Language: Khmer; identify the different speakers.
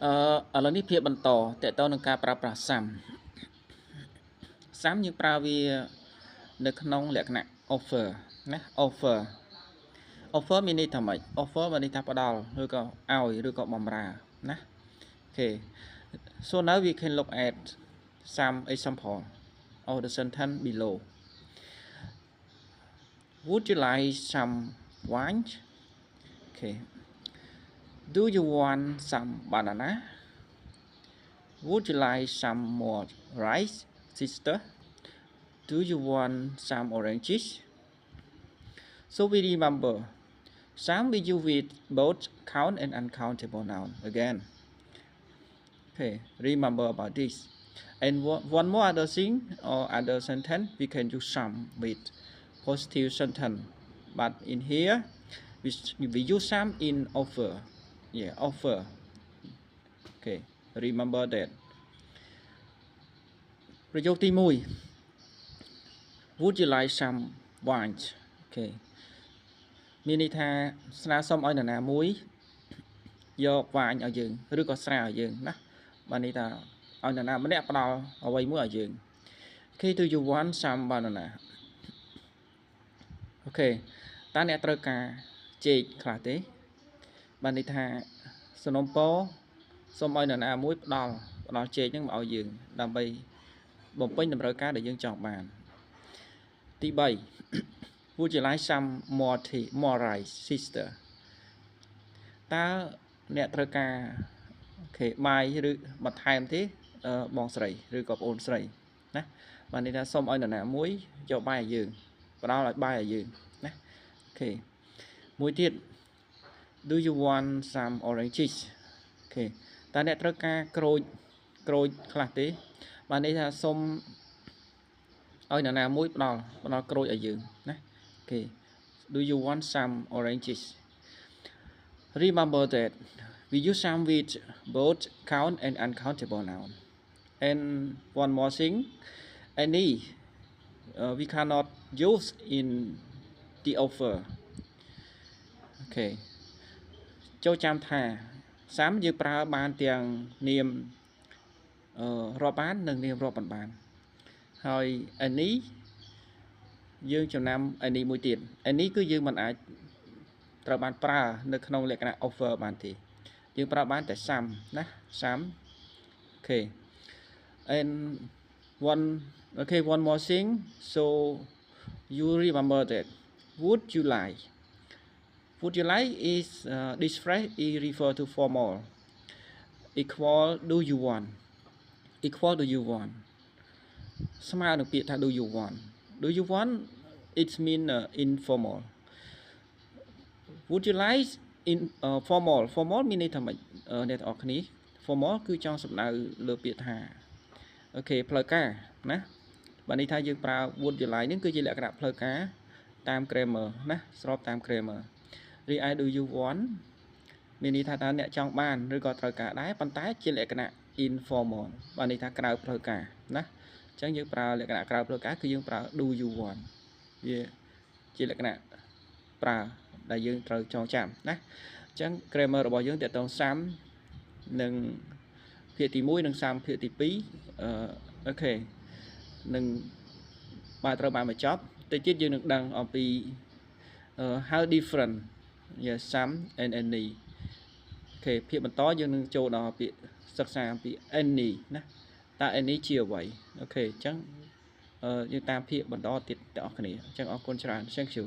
Speaker 1: ឥឡូវនេះភាពបន្តតទៅនឹងការប្រើប្រាស់សាំយើងប្រើវានៅក្នុងលក្ខណៈ offer ណា offer មានន័យថាម៉េច offer មានន័យថាផ្ដល់ឬក៏ឲ្យឬក៏បម្រើណា okay so now we can look at some example of the sentence below. Would you like some wine? Okay. Do you want some banana? Would you like some more rice, sister? Do you want some oranges? So we remember some we use with both count and uncountable noun again. Okay, remember about this. And one more other thing or other sentence we can use some with positive sentence. But in here we use some in offer. Yeah, offer. Okay, remember that. ប្រយោគទី1 Would you like some wine? Okay. មានន័យថាស្នើសុំឲ្យនរណាមួយយកវ៉ាញឲ្យយើងឬក៏ស្រាឲ្យយើងណាបានន័យថាឲ្យនរណាម្នាក់ផ្ដល់អ្វីមួយឲ្យយើង Okay, do you want some banana? Okay. តើអ្នកត្រូវការចេកខ្លះទេបានន័យថាសំណុំពរសូមឲ្យនរណាមួយផ្ដល់ចេកហ្នឹងមកឲ្យយើងដើម្បីបំពេញតម្រូវការដែលយើងចង់បានទី3 Would you like some more rice, sister? តើអ្នកត្រូវការអូខេបាយឬបន្ថែមទេបងស្រីឬក៏ប្អូនស្រីណាបានន័យថាសូមឲ្យនរណាមួយយកបាយឲ្យយើងផ្ដល់ឲ្យបាយឲ្យយើងណាអូខេមួយទៀត Do you want some oranges? អូខេតើអ្នកត្រូវការក្រូចខ្លះទេបានន័យថាសូមឲ្យនរណាមួយផ្ដល់ក្រូចឲ្យយើងណាអូខេ Do you want some oranges? Remember that we use some with both count and uncountable noun. And one more thing, any we cannot use in the offer. Okay. ចូលចាំថាសាំយើងប្រើបានទាំងនាមរាប់បាននិងនាមរាប់មិនបានហើយ any យើងចំណាំ any មួយទៀត any គឺយើងមិនអាចត្រូវបានប្រើនៅក្នុងលក្ខណៈ offer បានទេយើងប្រើបានតែ some ណា some okay and one more thing so you remember that would you like is this phrase is refer to formal equal do you want ស្មើនឹងពាក្យថា do you want it mean informal Would you like in formal មានន័យថាម៉េចអ្នកទាំងអស់គ្នា formal គឺចង់សំដៅលើពាក្យថាអូខេផ្លូវការណាបានន័យថាយើងប្រើ would you like នេះគឺជាលក្ខណៈផ្លូវការតាម grammar ណាស្របតាម grammar រីឯ do you want មានន័យថាតើអ្នកចង់បានឬក៏ត្រូវការដែរប៉ុន្តែជាលក្ខណៈ informal បានន័យថាក្រៅផ្លូវការណាអញ្ចឹងយើងប្រើលក្ខណៈក្រៅផ្លូវការគឺយើងប្រើ do you want វាជាលក្ខណៈប្រើដែលយើងត្រូវចងចាំណាអញ្ចឹង grammar របស់យើងទាក់ទងសាំនិងភាគទី1និងសាំភាគទី2អូខេនឹងបាទត្រូវបានបញ្ចប់តិចទៀតយើងនឹងដឹងអំពី how different yes some and any អូខេភាគបន្តយើងនឹងចូលដល់ពាក្យសិក្សាអំពី any ណាតើ any ជាអ្វីអូខេអញ្ចឹងយើងតាមភាគបន្តទៀតបងប្អូនអញ្ចឹងអរគុណច្រើន thank you